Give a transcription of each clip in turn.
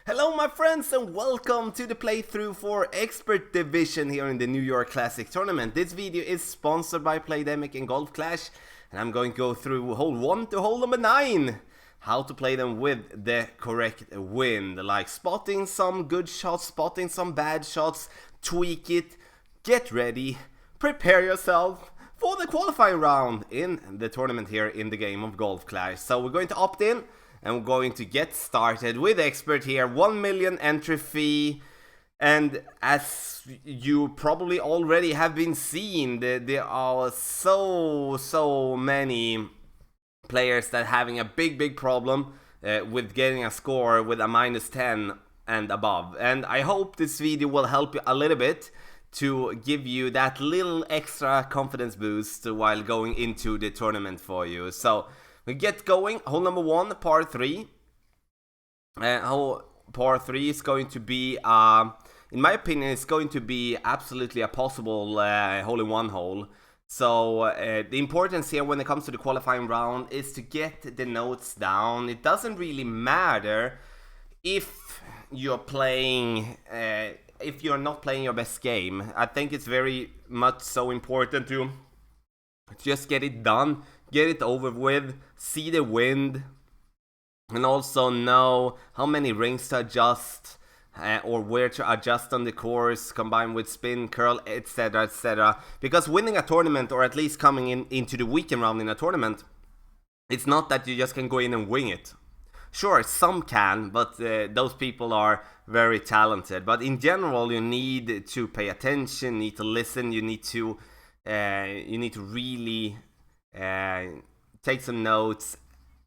Hello my friends and welcome to the playthrough for Expert Division here in the New York Classic Tournament. This video is sponsored by Playdemic and Golf Clash, and I'm going to go through hole 1 to hole number 9. How to play them with the correct wind, like spotting some good shots, spotting some bad shots, tweak it, get ready, prepare yourself for the qualifying round in the tournament here in the game of Golf Clash. So we're going to opt in. And we're going to get started with Expert here. 1 million entry fee. And as you probably already have been seeing, there are so many players that are having a big problem with getting a score with a -10 and above. And I hope this video will help you a little bit to give you that little extra confidence boost while going into the tournament for you. So we get going. Hole number 1, par 3. Hole par 3 is going to be, in my opinion, it's going to be absolutely a possible hole-in-one hole. So the importance here when it comes to the qualifying round is to get the notes down. It doesn't really matter if you're playing, if you're not playing your best game. I think it's very much so important to just get it done. Get it over with, see the wind, and also know how many rings to adjust or where to adjust on the course, combined with spin, curl, etc, etc. Because winning a tournament, or at least coming into the weekend round in a tournament, it's not that you just can go in and wing it. Sure, some can, but those people are very talented. But in general, you need to pay attention, need to listen, you need to really take some notes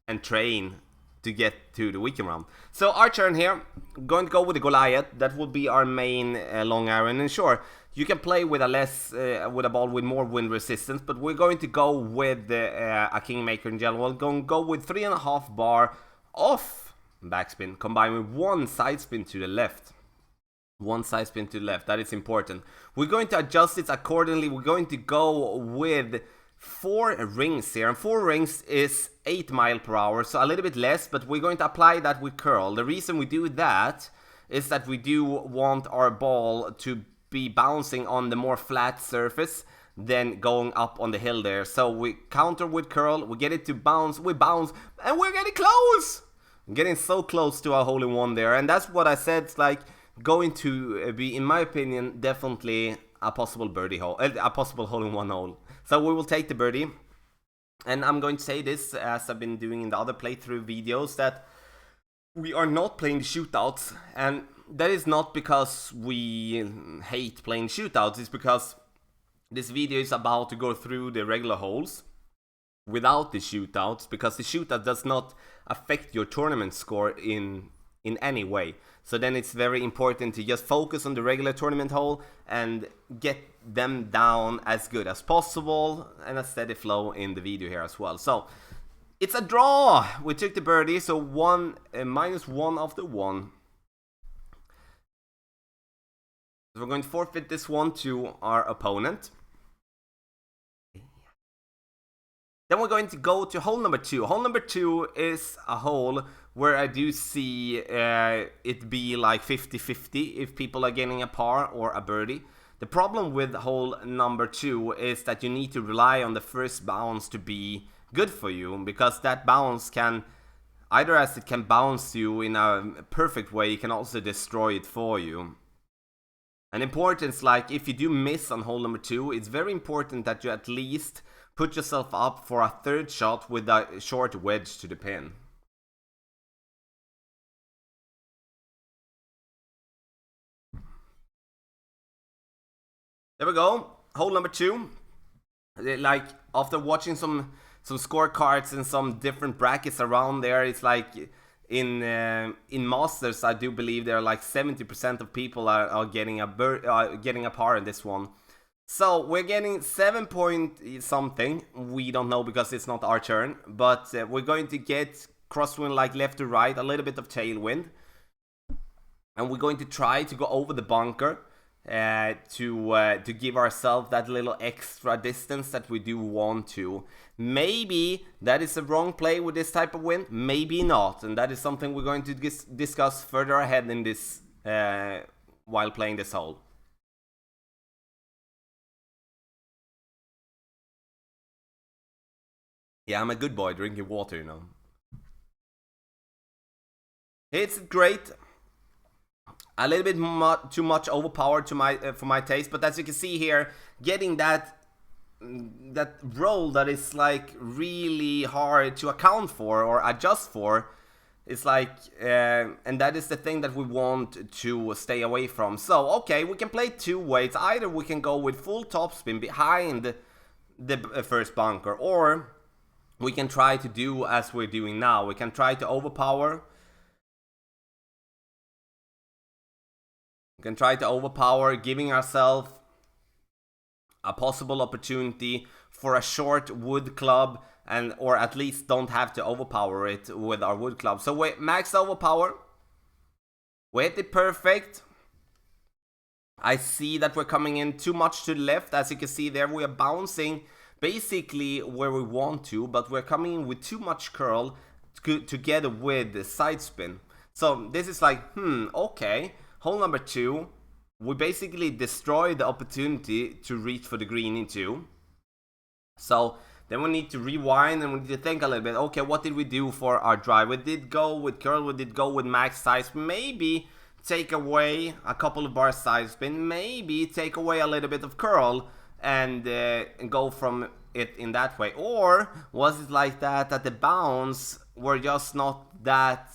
and train to get to the weekend round. So our turn here, going to go with the Goliath. That will be our main long iron. And sure, you can play with a ball with more wind resistance, but we're going to go with a Kingmaker in general. We're going to go with 3.5 bar off backspin combined with 1 side spin to the left. 1 side spin to the left, that is important. We're going to adjust it accordingly. We're going to go with 4 rings here, and 4 rings is 8 miles per hour, so a little bit less, but we're going to apply that with curl. The reason we do that is that we do want our ball to be bouncing on the more flat surface than going up on the hill there. So we counter with curl, we get it to bounce, we bounce, and we're getting close! Getting so close to our hole-in-one there, and that's what I said. It's like going to be, in my opinion, definitely a possible birdie hole, a possible hole-in-one hole. So we will take the birdie, and I'm going to say this, as I've been doing in the other playthrough videos, that we are not playing the shootouts, and that is not because we hate playing shootouts. It's because this video is about to go through the regular holes without the shootouts, because the shootout does not affect your tournament score in any way. So then it's very important to just focus on the regular tournament hole and get them down as good as possible, and a steady flow in the video here as well. So it's a draw. We took the birdie, so -1 of the 1. So we're going to forfeit this one to our opponent. Then we're going to go to hole number 2. Hole number 2 is a hole where I do see it be like 50-50 if people are getting a par or a birdie. The problem with hole number 2 is that you need to rely on the first bounce to be good for you, because that bounce can, either as it can bounce you in a perfect way, it can also destroy it for you. And importance, like if you do miss on hole number 2, it's very important that you at least put yourself up for a 3rd shot with a short wedge to the pin. There we go, hole number 2. Like, after watching some scorecards and some different brackets around there, it's like in Masters, I do believe there are like 70% of people are getting a par in this one. So we're getting 7 point something. We don't know because it's not our turn, but we're going to get crosswind like left to right, a little bit of tailwind, and we're going to try to go over the bunker. to give ourselves that little extra distance that we do want to. Maybe that is a wrong play with this type of wind, maybe not, and that is something we're going to discuss further ahead in this while playing this hole. Yeah, I'm a good boy drinking water, you know. It's great. A little bit too much overpowered to for my taste, but as you can see here, getting that roll that is like really hard to account for or adjust for, it's like, and that is the thing that we want to stay away from. So okay, we can play two ways. Either we can go with full topspin behind the first bunker, or we can try to do as we're doing now. We can try to overpower. We can try to overpower, giving ourselves a possible opportunity for a short wood club, and or at least don't have to overpower it with our wood club. So we max overpower. We hit it perfect. I see that we're coming in too much to the left. As you can see there, we are bouncing basically where we want to, but we're coming in with too much curl together with the side spin. So this is like, okay, hole number 2, we basically destroy the opportunity to reach for the green in 2. So then we need to rewind and we need to think a little bit, okay, what did we do for our drive? We did go with curl, we did go with max side spin, maybe take away a couple of bar side spin, maybe take away a little bit of curl, and go from it in that way. Or was it like that the bounce were just not that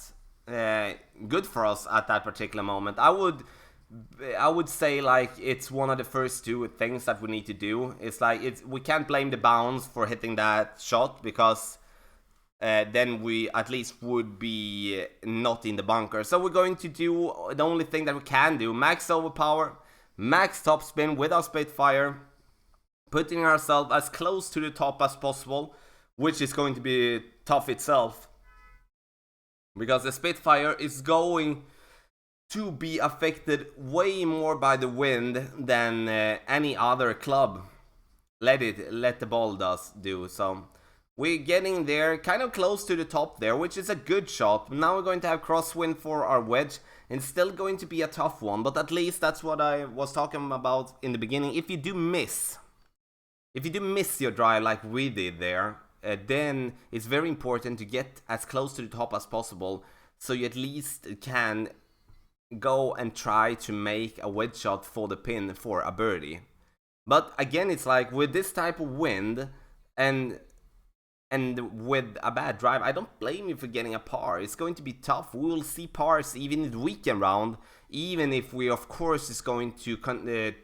good for us at that particular moment? I would say like it's one of the first two things that we need to do. It's like we can't blame the bounce for hitting that shot, because then we at least would be not in the bunker. So we're going to do the only thing that we can do: max overpower, max topspin with our Spitfire, putting ourselves as close to the top as possible, which is going to be tough itself, because the Spitfire is going to be affected way more by the wind than any other club. Let the ball do. So we're getting there, kind of close to the top there, which is a good shot. Now we're going to have crosswind for our wedge, and still going to be a tough one, but at least that's what I was talking about in the beginning. If you do miss your drive like we did there, then it's very important to get as close to the top as possible, so you at least can go and try to make a wedge shot for the pin for a birdie. But again, it's like with this type of wind and with a bad drive, I don't blame you for getting a par. It's going to be tough. We will see pars even in the weekend round, even if we of course is going to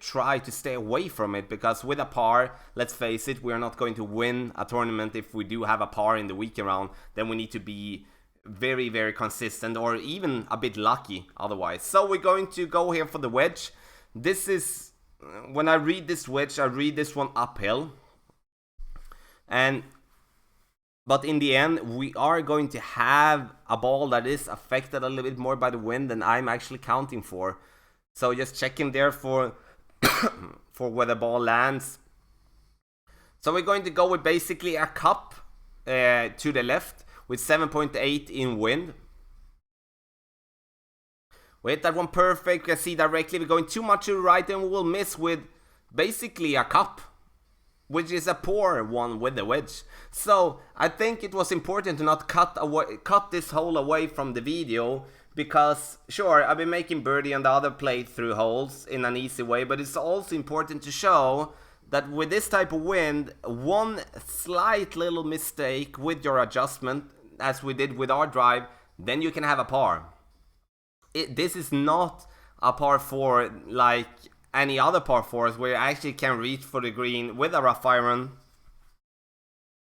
try to stay away from it, because with a par, let's face it, we are not going to win a tournament if we do have a par in the weekend round. Then we need to be very, very consistent, or even a bit lucky otherwise. So we're going to go here for the wedge. This is, when I read this wedge, I read this one uphill, but in the end, we are going to have a ball that is affected a little bit more by the wind than I'm actually counting for. So just checking there for for where the ball lands. So we're going to go with basically a cup to the left with 7.8 in wind. We hit that one perfect. You can see directly we're going too much to the right, and we will miss with basically a cup, which is a poor one with the wedge. So I think it was important to not cut this hole away from the video, because sure, I've been making birdie on the other playthrough holes in an easy way, but it's also important to show that with this type of wind, one slight little mistake with your adjustment, as we did with our drive, then you can have a par. This is not a par 4 like any other par 4s, where you actually can reach for the green with a rough iron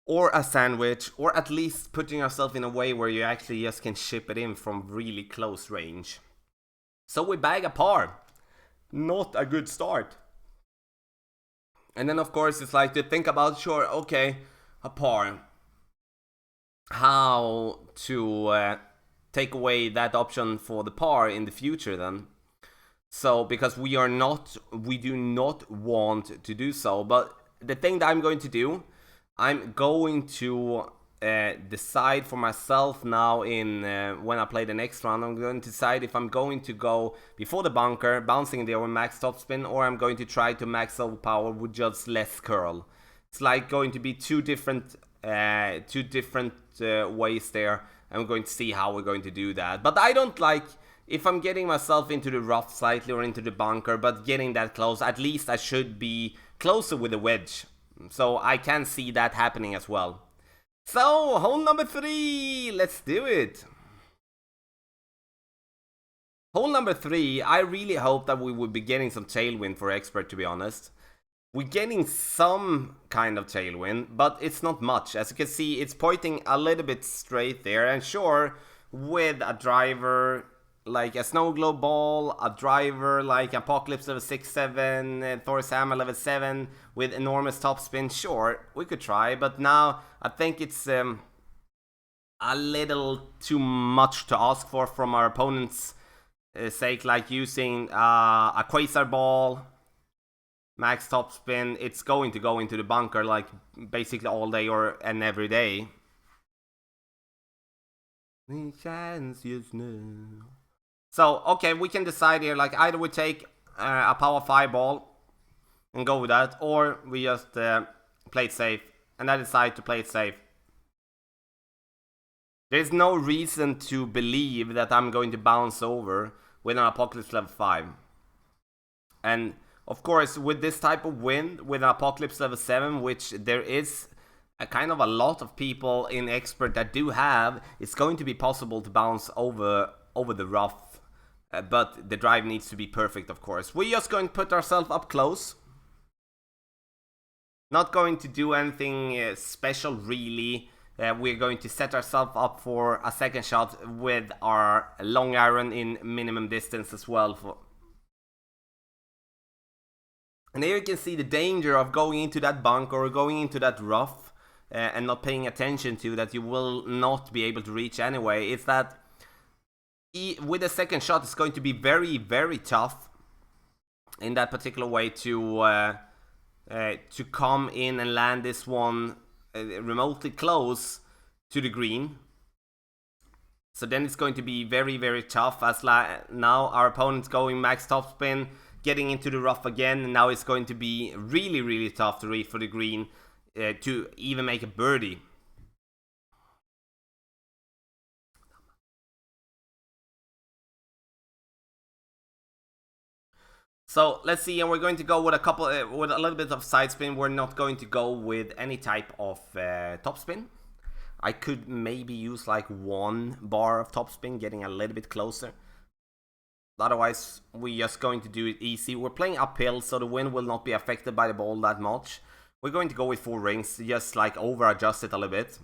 or a sandwich, or at least putting yourself in a way where you actually just can chip it in from really close range. So we bag a par. Not a good start. And then of course it's like to think about, sure, okay, a par. How to take away that option for the par in the future then. So because we do not want to do so. But the thing that I'm going to do, I'm going to decide for myself now in when I play the next round. I'm going to decide if I'm going to go before the bunker, bouncing there with max topspin, or I'm going to try to max overpower with just less curl. It's like going to be two different ways there. I'm going to see how we're going to do that. But I don't like, if I'm getting myself into the rough slightly or into the bunker, but getting that close, at least I should be closer with the wedge. So I can see that happening as well. So, hole number 3, let's do it. Hole number 3, I really hope that we would be getting some tailwind for expert, to be honest. We're getting some kind of tailwind, but it's not much. As you can see, it's pointing a little bit straight there. And sure, with a driver like a Snow Globe Ball, a driver like Apocalypse level 6-7, Thor's Hammer level 7 with enormous topspin, sure, we could try. But now I think it's a little too much to ask for from our opponent's sake, like using a Quasar Ball, max topspin. It's going to go into the bunker like basically all day and every day. So, okay, we can decide here, like, either we take a power 5 ball and go with that, or we just play it safe, and I decide to play it safe. There's no reason to believe that I'm going to bounce over with an Apocalypse level 5. And, of course, with this type of wind, with an Apocalypse level 7, which there is a kind of a lot of people in Expert that do have, it's going to be possible to bounce over the rough. But the drive needs to be perfect, of course. We're just going to put ourselves up close. Not going to do anything special, really. We're going to set ourselves up for a second shot with our long iron in minimum distance as well. And here you can see the danger of going into that bunker or going into that rough and not paying attention to that you will not be able to reach anyway. It's that with the second shot, it's going to be very, very tough in that particular way to come in and land this one remotely close to the green. So then it's going to be very, very tough, as now our opponent's going max topspin, getting into the rough again, and now it's going to be really, really tough to reach for the green to even make a birdie. So let's see, and we're going to go with with a little bit of side spin. We're not going to go with any type of topspin. I could maybe use like 1 bar of topspin, getting a little bit closer. Otherwise, we're just going to do it easy. We're playing uphill, so the wind will not be affected by the ball that much. We're going to go with 4 rings, just like over adjust it a little bit.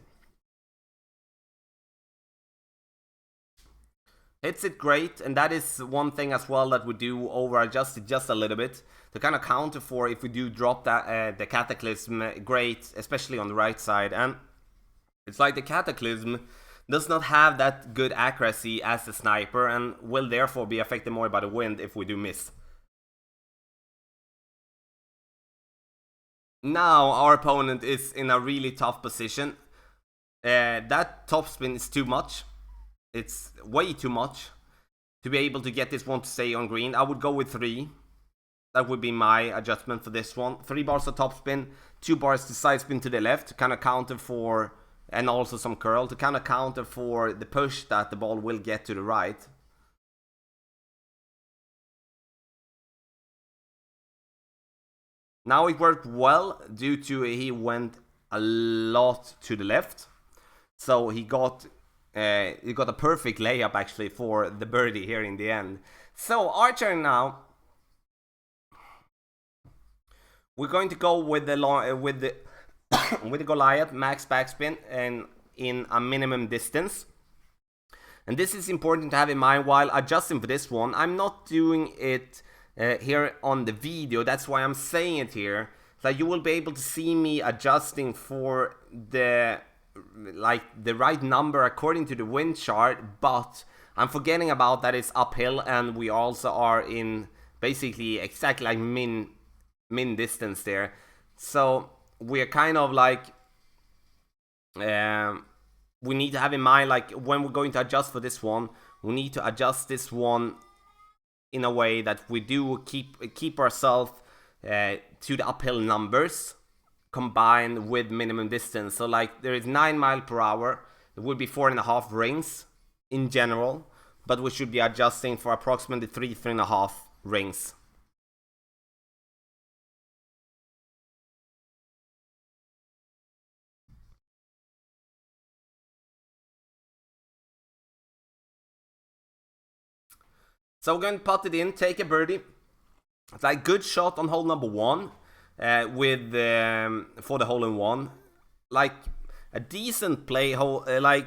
Hits it great, and that is one thing as well that we do over adjust it just a little bit to kind of counter for if we do drop that the Cataclysm great, especially on the right side. And it's like the Cataclysm does not have that good accuracy as the sniper and will therefore be affected more by the wind if we do miss. Now our opponent is in a really tough position. That topspin is too much. It's way too much to be able to get this one to stay on green. I would go with 3. That would be my adjustment for this one. 3 bars of topspin, 2 bars to side spin to the left to kind of counter for, and also some curl to kind of counter for the push that the ball will get to the right. Now it worked well due to he went a lot to the left. So he got a perfect layup actually for the birdie here in the end. So our turn now. We're going to go with the with the Goliath max backspin and in a minimum distance. And this is important to have in mind while adjusting for this one. I'm not doing it here on the video. That's why I'm saying it here. So you will be able to see me adjusting for the right number according to the wind chart, but I'm forgetting about that it's uphill and we also are in basically exactly like min distance there. So we're kind of like we need to have in mind, like when we're going to adjust for this one, we need to adjust this one in a way that we do keep ourselves to the uphill numbers combined with minimum distance. So like there is 9 miles per hour, it would be 4.5 rings in general, but we should be adjusting for approximately 3.5 rings. So we're going to put it in, take a birdie. It's like good shot on hole number 1 with for the hole in one. Like a decent play hole, like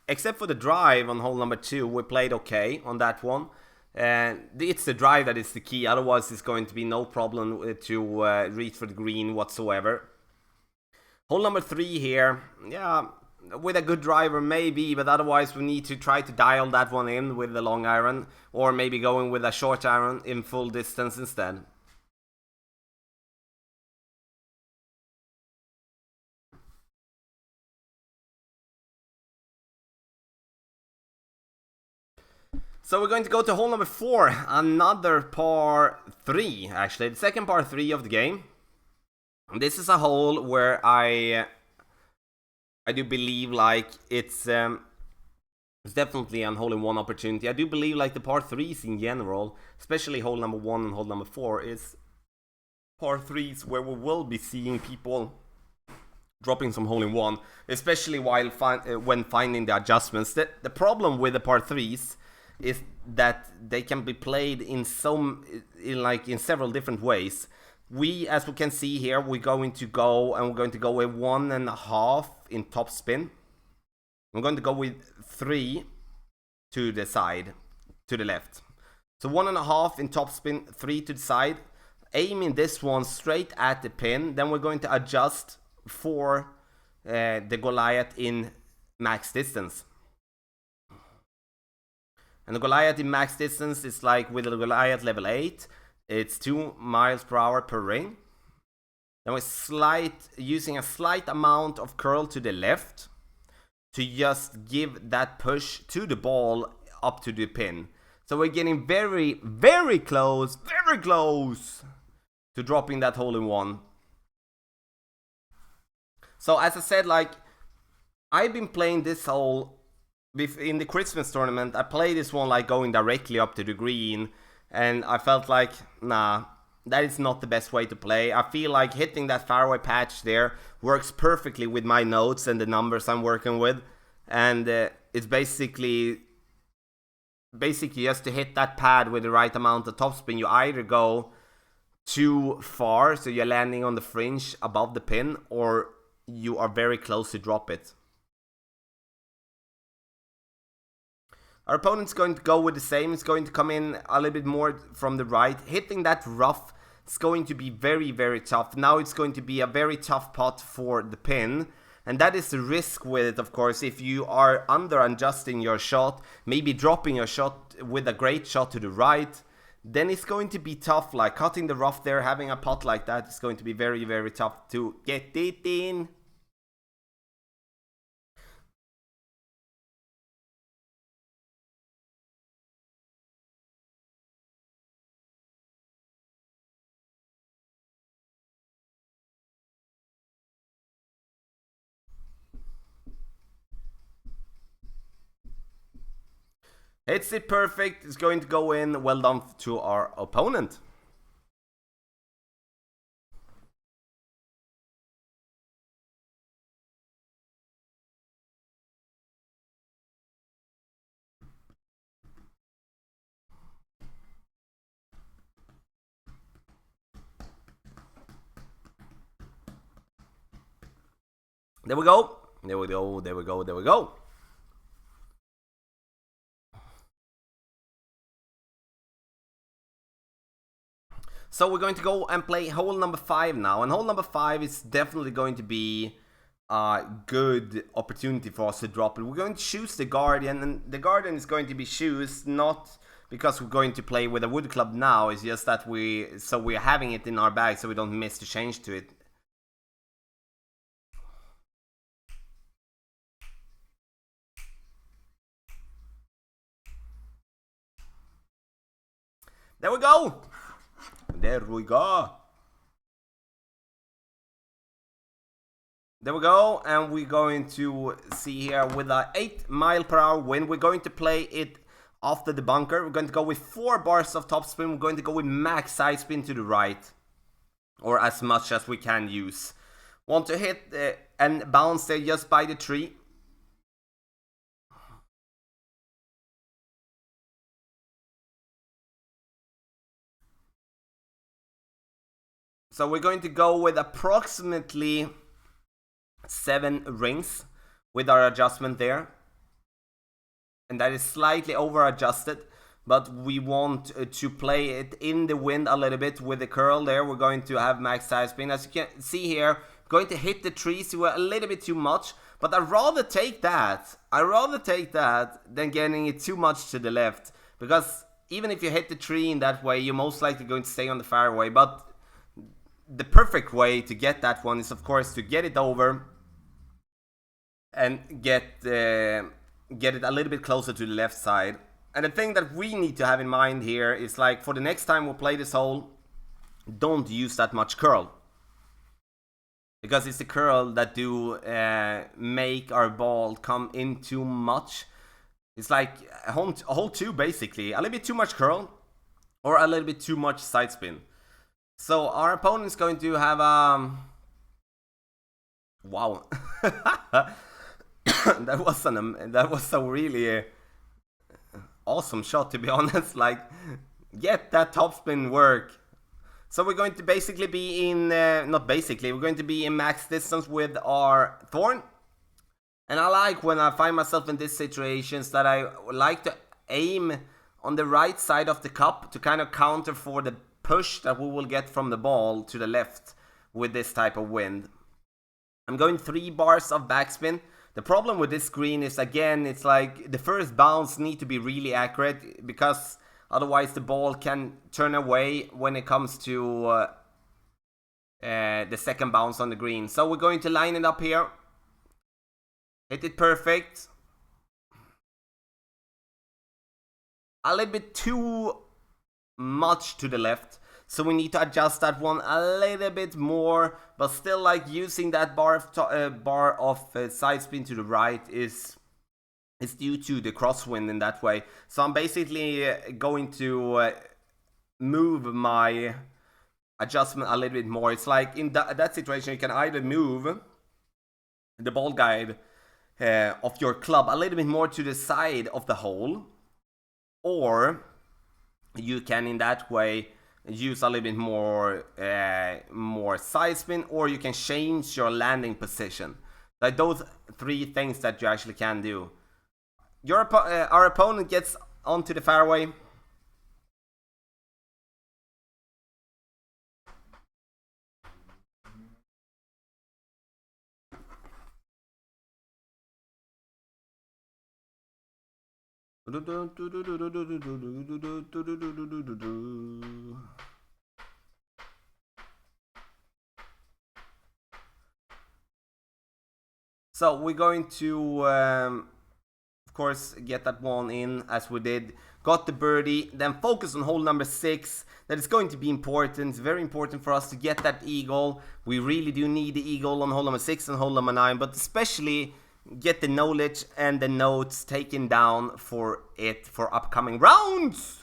except for the drive on hole number 2, we played okay on that one. It's the drive that is the key. Otherwise, it's going to be no problem to reach for the green whatsoever. Hole number 3 here, yeah, with a good driver maybe, but otherwise we need to try to dial that one in with the long iron, or maybe going with a short iron in full distance instead. So we're going to go to hole number 4, another par 3 actually, the second par 3 of the game. This is a hole where I do believe like it's definitely an hole-in-one opportunity. I do believe like the par 3s in general, especially hole number 1 and hole number 4, is par 3s where we will be seeing people dropping some hole-in-one, especially while when finding the adjustments. The problem with the par 3s is that they can be played in several different ways. As we can see here, we're going to go with 1.5 in top spin. I'm going to go with 3 to the side, to the left. So 1.5 in top spin, 3 to the side. Aiming this one straight at the pin. Then we're going to adjust for the Goliath in max distance. And the Goliath in max distance is like with the Goliath level 8. It's 2 miles per hour per ring. Then we're using a slight amount of curl to the left to just give that push to the ball up to the pin. So we're getting very, very close to dropping that hole in one. So as I said, like, I've been playing this hole in the Christmas tournament. I played this one like going directly up to the green, and I felt like, nah, that is not the best way to play. I feel like hitting that fairway patch there works perfectly with my notes and the numbers I'm working with. And it's basically just to hit that pad with the right amount of topspin. You either go too far, so you're landing on the fringe above the pin, or you are very close to drop it. Our opponent's going to go with the same. It's going to come in a little bit more from the right. Hitting that rough is going to be very, very tough. Now it's going to be a very tough putt for the pin. And that is the risk with it, of course. If you are under adjusting your shot, maybe dropping your shot with a great shot to the right, then it's going to be tough. Like cutting the rough there, having a putt like that is going to be very, very tough to get it in. Hits it perfect. It's going to go in. Well done to our opponent. There we go. There we go. There we go. There we go. So we're going to go and play hole number 5 now. And hole number 5 is definitely going to be a good opportunity for us to drop it. We're going to choose the Guardian. And the Guardian is going to be chosen not because we're going to play with a wood club now. It's just that we're having it in our bag so we don't miss the change to it. There we go! There we go! There we go, and we're going to see here with a 8-mile-per-hour wind. We're going to play it after the bunker. We're going to go with 4 bars of topspin. We're going to go with max side spin to the right, or as much as we can use. Want to hit and bounce there just by the tree. So we're going to go with approximately 7 rings with our adjustment there. And that is slightly over adjusted, but we want to play it in the wind a little bit with the curl there. We're going to have max side spin. As you can see here, going to hit the trees a little bit too much, but I'd rather take that. Than getting it too much to the left, because even if you hit the tree in that way, you're most likely going to stay on the fairway. But the perfect way to get that one is, of course, to get it over and get it a little bit closer to the left side. And the thing that we need to have in mind here is, like, for the next time we play this hole, don't use that much curl, because it's the curl that do make our ball come in too much. It's like a hole 2 basically, a little bit too much curl or a little bit too much side spin. So our opponent's going to have wow. that was a really awesome shot, to be honest. Like, get that topspin work. So we're going to basically be in we're going to be in max distance with our thorn. And I like when I find myself in these situations that I like to aim on the right side of the cup to kind of counter for the push that we will get from the ball to the left with this type of wind. I'm going 3 bars of backspin. The problem with this green is, again, it's like the first bounce need to be really accurate, because otherwise the ball can turn away when it comes to the second bounce on the green. So we're going to line it up here. Hit it perfect. A little bit too much to the left, so we need to adjust that one a little bit more, but still, like, using that bar of side spin to the right is due to the crosswind in that way. So I'm basically going to move my adjustment a little bit more. It's like in that situation you can either move the ball guide of your club a little bit more to the side of the hole, or you can in that way use a little bit more side spin, or you can change your landing position. Like, those 3 things that you actually can do. Our opponent gets onto the fairway. So we're going to, of course, get that one in as we did. Got the birdie, then focus on hole number 6. That is going to be important. It's very important for us to get that eagle. We really do need the eagle on hole number 6 and hole number 9, but especially get the knowledge and the notes taken down for it for upcoming rounds.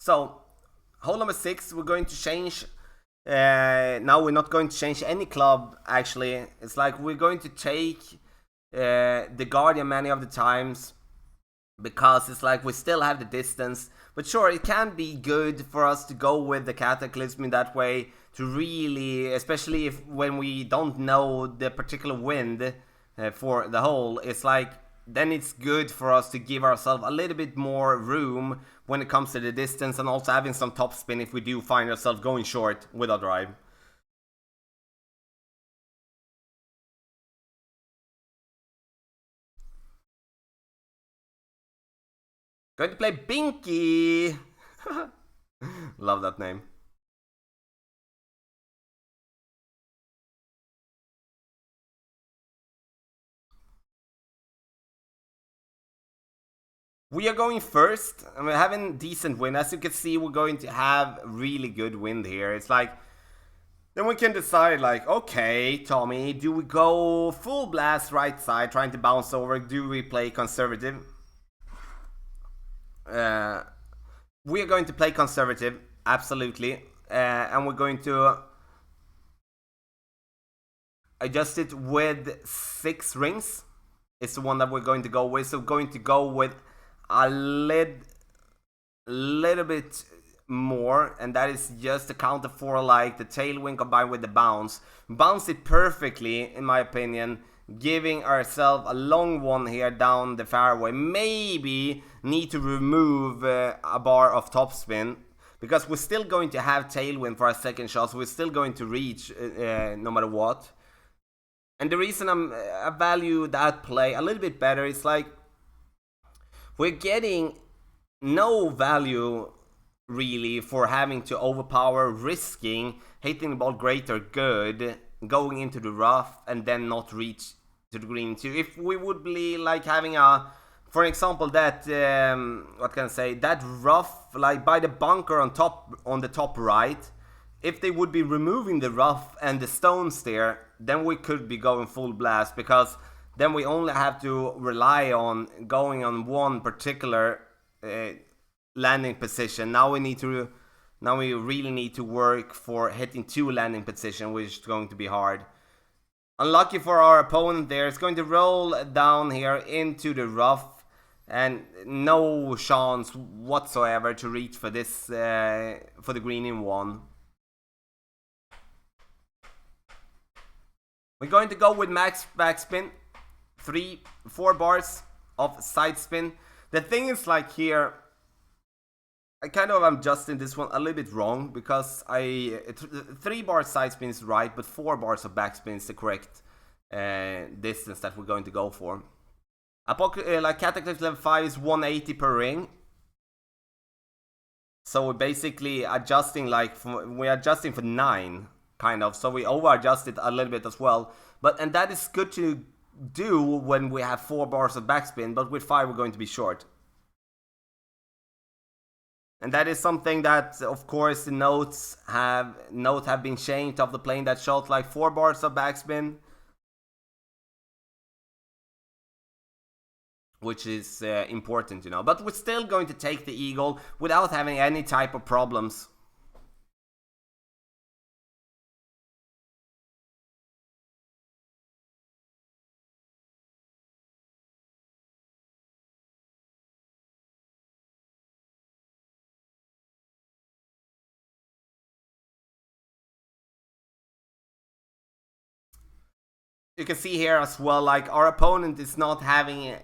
So, hole number 6, we're going to change. Now we're not going to change any club, actually. It's like we're going to take the Guardian many of the times. because it's like we still have the distance. But sure, it can be good for us to go with the Cataclysm in that way, to really, especially if when we don't know the particular wind for the hole, it's like, then it's good for us to give ourselves a little bit more room when it comes to the distance, and also having some topspin if we do find ourselves going short with our drive. Going to play Binky! Love that name. We are going first, and we're having decent wind. As you can see, we're going to have really good wind here. It's like, then we can decide like, okay, Tommy, do we go full blast right side, trying to bounce over? Do we play conservative? We are going to play conservative, absolutely. And we're going to adjust it with 6 rings. It's the one that we're going to go with. So we're going to go with a little bit more, and that is just to counter for like the tailwind combined with the bounce. Bounce it perfectly, in my opinion, giving ourselves a long one here down the fairway. Maybe need to remove a bar of topspin, because we're still going to have tailwind for our second shot, so we're still going to reach no matter what. And the reason I value that play a little bit better is like, we're getting no value really for having to overpower, risking hitting the ball great or good, going into the rough and then not reach to the green too. If we would be like having a, for example, that what can I say, that rough like by the bunker on top, on the top right, if they would be removing the rough and the stones there, then we could be going full blast, because then we only have to rely on going on one particular landing position. Now we really need to work for hitting 2 landing position, which is going to be hard. Unlucky for our opponent there. It's going to roll down here into the rough, and no chance whatsoever to reach for this for the green in 1. We're going to go with max backspin, 4 bars of side spin. The thing is like here, I kind of am adjusting this one a little bit wrong, because 3 bars side spin is right, but 4 bars of backspin is the correct distance that we're going to go for. Like Cataclysm level 5 is 180 per ring. So we're basically adjusting like, we're adjusting for 9. Kind of, so we over adjusted a little bit as well, and that is good to do when we have 4 bars of backspin, but with 5 we're going to be short. And that is something that, of course, the notes have been changed of the plane that shot like 4 bars of backspin, which is important, you know. But we're still going to take the eagle without having any type of problems. You can see here as well, like our opponent is not having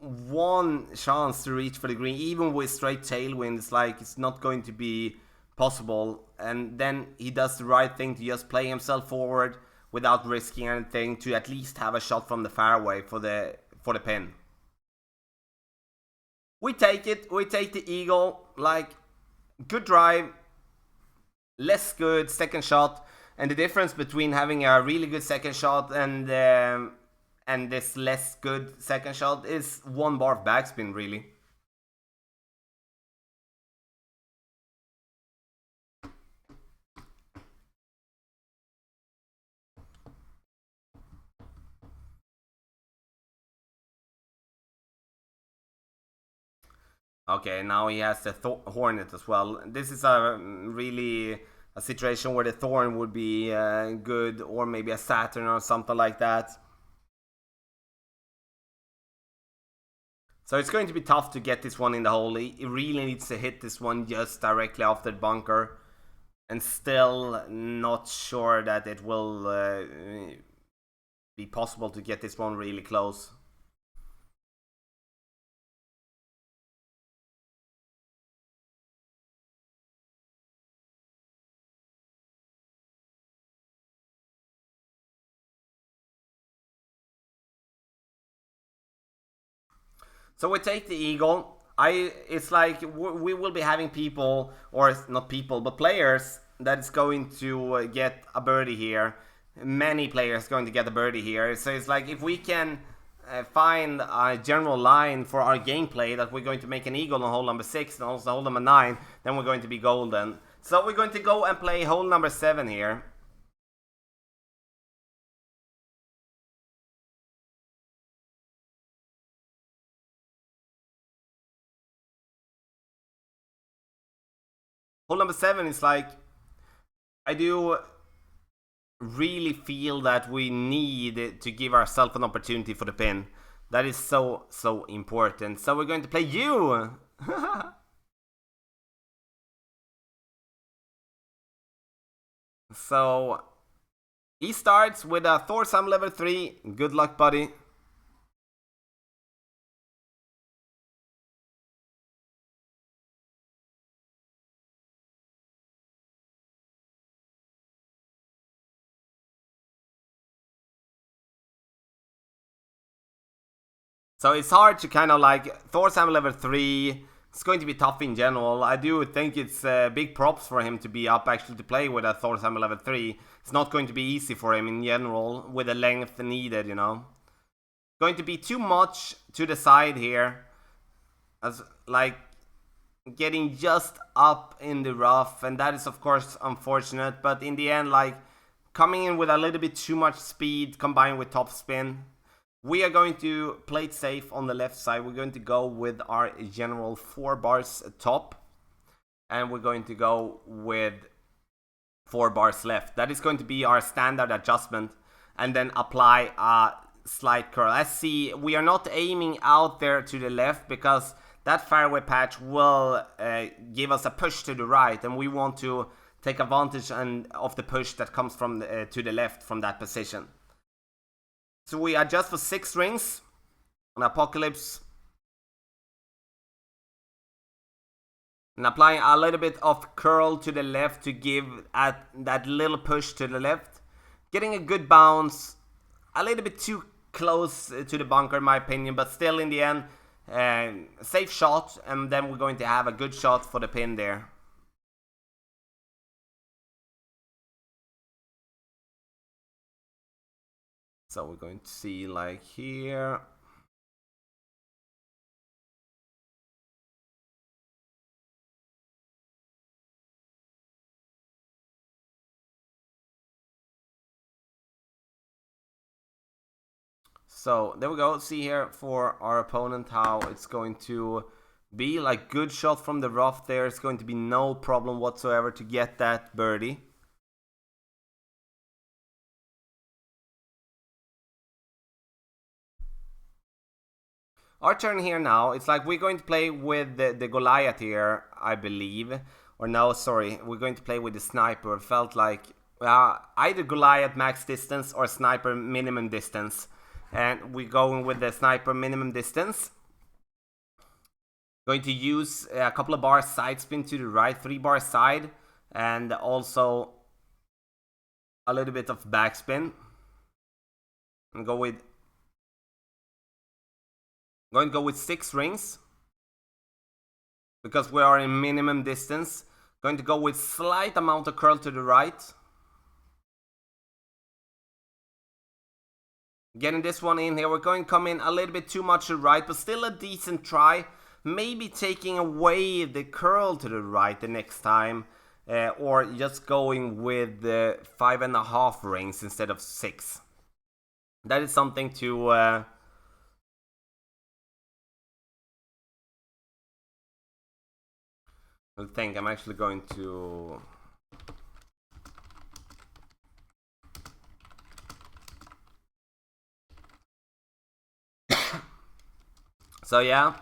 1 chance to reach for the green, even with straight tailwind. It's like it's not going to be possible, and then he does the right thing to just play himself forward without risking anything, to at least have a shot from the fairway for the pin. We take it, we take the eagle, like good drive, less good second shot. And the difference between having a really good second shot and this less good second shot is 1 bar of backspin, really. Okay, now he has the Hornet as well. This is a really a situation where the Thorn would be good, or maybe a Saturn or something like that. So it's going to be tough to get this one in the hole. He really needs to hit this one just directly after the bunker. And still not sure that it will be possible to get this one really close. So we take the eagle. It's like we will be having people, or not people, but players that's going to get a birdie here. Many players going to get a birdie here. So it's like if we can find a general line for our gameplay that we're going to make an eagle on hole number 6 and also hole number 9, then we're going to be golden. So we're going to go and play hole number 7 here. Hole number 7 is like, I do really feel that we need to give ourselves an opportunity for the pin. That is so important. So we're going to play you. So he starts with a Thorsam level 3. Good luck, buddy. So it's hard to kind of like Thorsam level 3. It's going to be tough in general. I do think it's big props for him to be up actually to play with a Thorsam level 3. It's not going to be easy for him in general with the length needed, you know. Going to be too much to the side here. As like getting just up in the rough, and that is of course unfortunate, but in the end, like coming in with a little bit too much speed combined with top spin. We are going to play it safe on the left side. We're going to go with our general 4 bars top. And we're going to go with 4 bars left. That is going to be our standard adjustment. And then apply a slight curl. Let's see, we are not aiming out there to the left because that fairway patch will give us a push to the right. And we want to take advantage of the push that comes from to the left from that position. So we adjust for 6 rings on Apocalypse. And applying a little bit of curl to the left to give that little push to the left. Getting a good bounce. A little bit too close to the bunker in my opinion. But still in the end, safe shot. And then we're going to have a good shot for the pin there. So we're going to see like here. So there we go. See here for our opponent how it's going to be. Like good shot from the rough there. It's going to be no problem whatsoever to get that birdie. Our turn here now. It's like we're going to play with the Goliath here, I believe. Or no, sorry. We're going to play with the Sniper. It felt like either Goliath max distance or Sniper minimum distance. And we're going with the Sniper minimum distance. Going to use a couple of bars side spin to the right. 3 bar side. And also a little bit of backspin. And go with... Going to go with 6 rings. Because we are in minimum distance. Going to go with slight amount of curl to the right. Getting this one in here. We're going to come in a little bit too much to the right. But still a decent try. Maybe taking away the curl to the right the next time. Or just going with 5.5 rings instead of 6. That is something to... I think I'm actually going to... So yeah.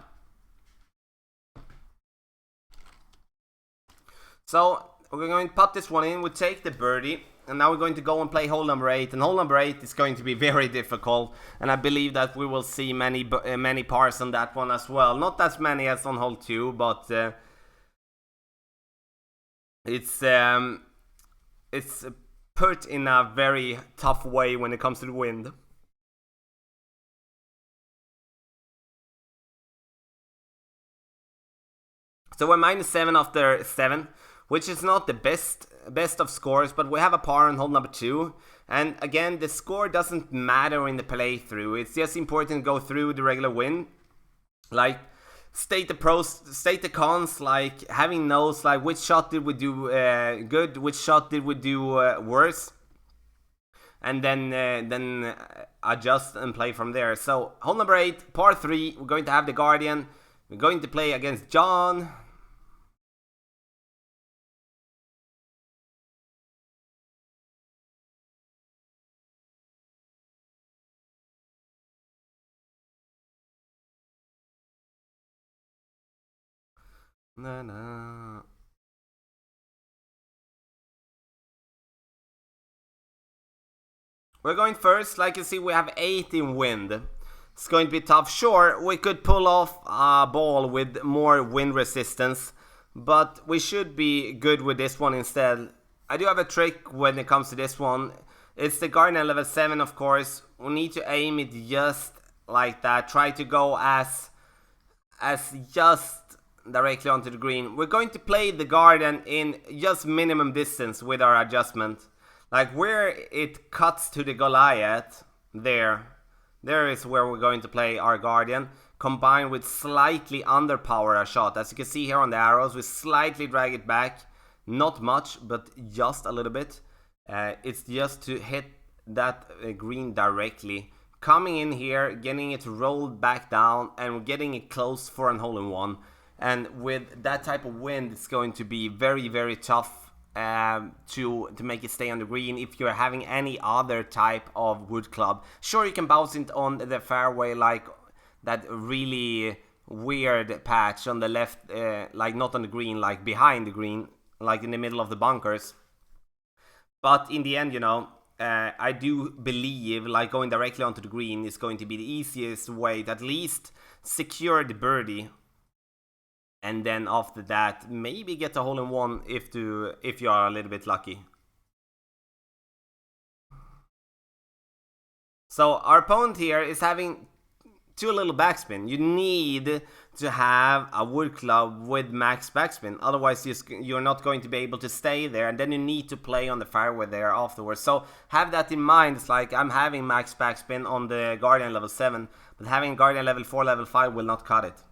So we're going to pop this one in. We take the birdie. And now we're going to go and play hole number 8. And hole number 8 is going to be very difficult. And I believe that we will see many pars on that one as well. Not as many as on hole 2, but it's put in a very tough way when it comes to the wind. So we're -7 after 7, which is not the best of scores, but we have a par on hole number 2. And again, the score doesn't matter in the playthrough. It's just important to go through the regular win. Like, state the pros, state the cons, like having notes, like which shot did we do good, which shot did we do worse. And then adjust and play from there. So, hole number 8, par 3, we're going to have the Guardian. We're going to play against John. We're going first. Like you see, we have 8 in wind. It's going to be tough. Sure, we could pull off a ball with more wind resistance, but we should be good with this one instead. I do have a trick when it comes to this one. It's the Guardian level 7, of course. We need to aim it just like that. Try to go as just directly onto the green. We're going to play the Guardian in just minimum distance with our adjustment. Like where it cuts to the Goliath, there is where we're going to play our Guardian, combined with slightly underpower a shot. As you can see here on the arrows, we slightly drag it back. Not much, but just a little bit. It's just to hit that green directly. Coming in here, getting it rolled back down, and getting it close for an hole-in-one. And with that type of wind, it's going to be very, very tough to make it stay on the green if you're having any other type of wood club. Sure, you can bounce it on the fairway like that really weird patch on the left, like not on the green, like behind the green, like in the middle of the bunkers. But in the end, you know, I do believe like going directly onto the green is going to be the easiest way to at least secure the birdie. And then after that, maybe get a hole-in-one if you are a little bit lucky. So our opponent here is having too little backspin. You need to have a wood club with max backspin. Otherwise, you're not going to be able to stay there. And then you need to play on the fairway there afterwards. So have that in mind. It's like I'm having max backspin on the Guardian level 7. But having Guardian level 4, level 5 will not cut it.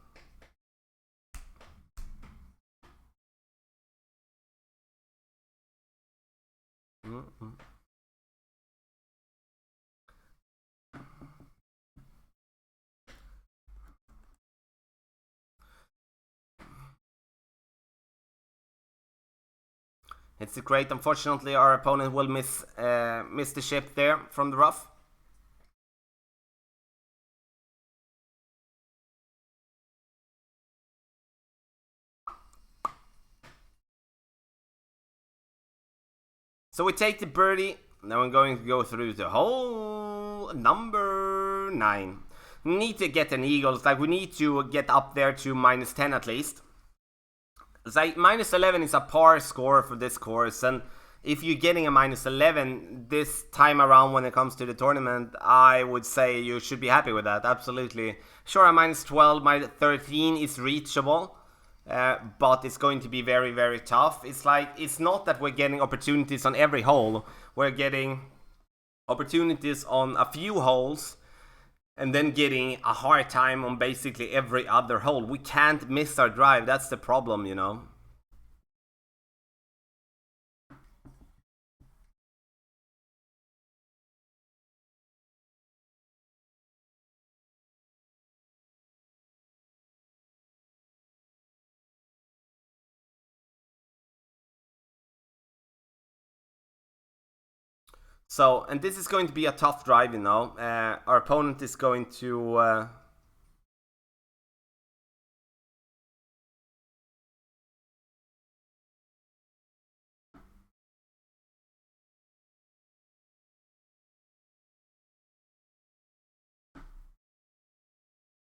It's great. Unfortunately, our opponent will miss the ship there from the rough. So we take the birdie. Now I'm going to go through the hole number 9. We need to get an eagle. It's like we need to get up there to -10 at least. It's like -11 is a par score for this course, and if you're getting a -11 this time around when it comes to the tournament, I would say you should be happy with that. Absolutely. Sure, a -12, -13 is reachable. But it's going to be very, very tough. It's like, it's not that we're getting opportunities on every hole. We're getting opportunities on a few holes and then getting a hard time on basically every other hole. We can't miss our drive. That's the problem, you know. So, and this is going to be a tough drive, you know. Our opponent is going to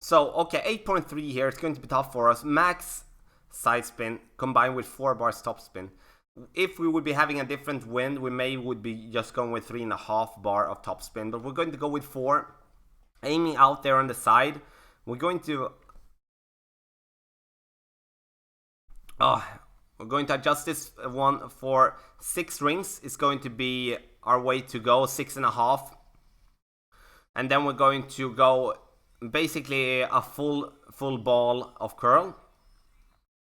So, okay, 8.3 here. It's going to be tough for us. Max side spin combined with 4 bars top spin. If we would be having a different wind, we would be just going with 3.5 bar of top spin. But we're going to go with 4. Aiming out there on the side. We're going to... we're going to adjust this one for 6 rings. It's going to be our way to go, 6.5. And then we're going to go basically a full ball of curl.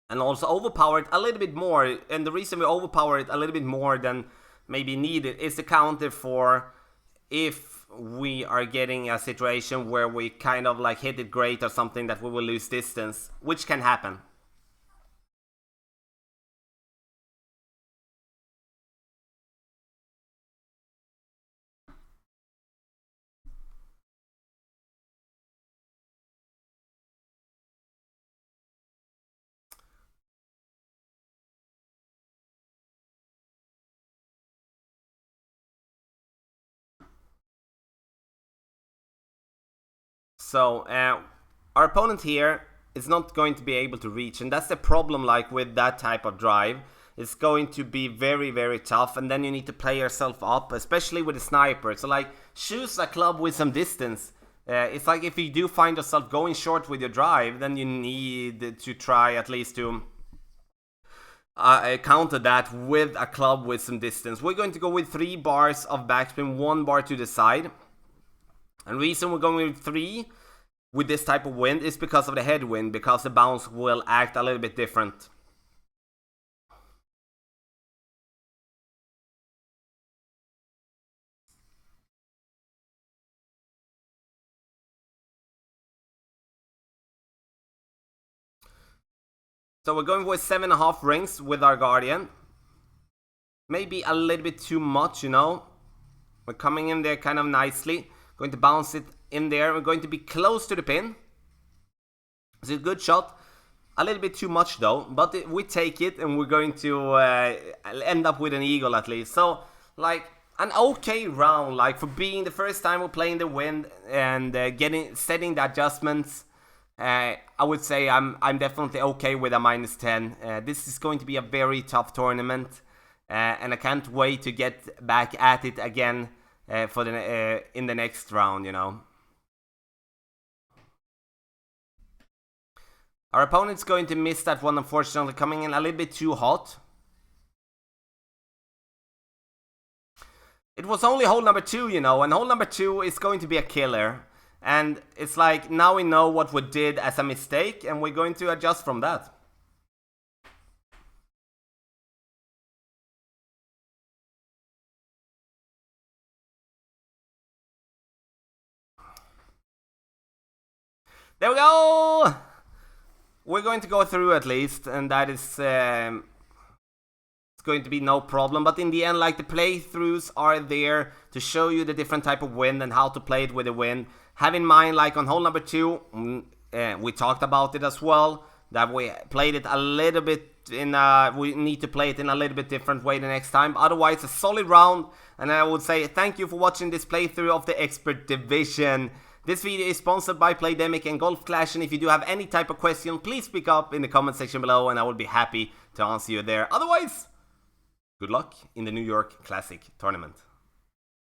And also overpower it a little bit more. And the reason we overpower it a little bit more than maybe needed is the counter for if we are getting a situation where we kind of like hit it great or something that we will lose distance, which can happen. So our opponent here is not going to be able to reach, and that's the problem. Like with that type of drive, it's going to be very, very tough, and then you need to play yourself up, especially with a sniper. So like, choose a club with some distance. It's like if you do find yourself going short with your drive, then you need to try at least to counter that with a club with some distance. We're going to go with 3 bars of backspin, 1 bar to the side. And the reason we're going with 3 with this type of wind is because of the headwind, because the bounce will act a little bit different. So we're going with 7.5 rings with our Guardian. Maybe a little bit too much, you know. We're coming in there kind of nicely. Going to bounce it in there. We're going to be close to the pin. It's a good shot. A little bit too much though, but we take it and we're going to end up with an eagle at least. So, like, an okay round, like for being the first time we're playing the wind and setting the adjustments. I would say I'm definitely okay with a -10. This is going to be a very tough tournament, and I can't wait to get back at it again for the in the next round, you know. Our opponent's going to miss that one, unfortunately, coming in a little bit too hot. It was only hole number 2, you know, and hole number 2 is going to be a killer. And it's like, now we know what we did as a mistake, and we're going to adjust from that. There we go! We're going to go through at least, and that is it's going to be no problem. But in the end, like, the playthroughs are there to show you the different type of wind and how to play it with the wind. Have in mind, like on hole number 2, we talked about it as well, that we played it a little bit in we need to play it in a little bit different way the next time. Otherwise, a solid round, and I would say thank you for watching this playthrough of the Expert Division. This video is sponsored by Playdemic and Golf Clash, and if you do have any type of question, please speak up in the comment section below, and I will be happy to answer you there. Otherwise, good luck in the New York Classic Tournament.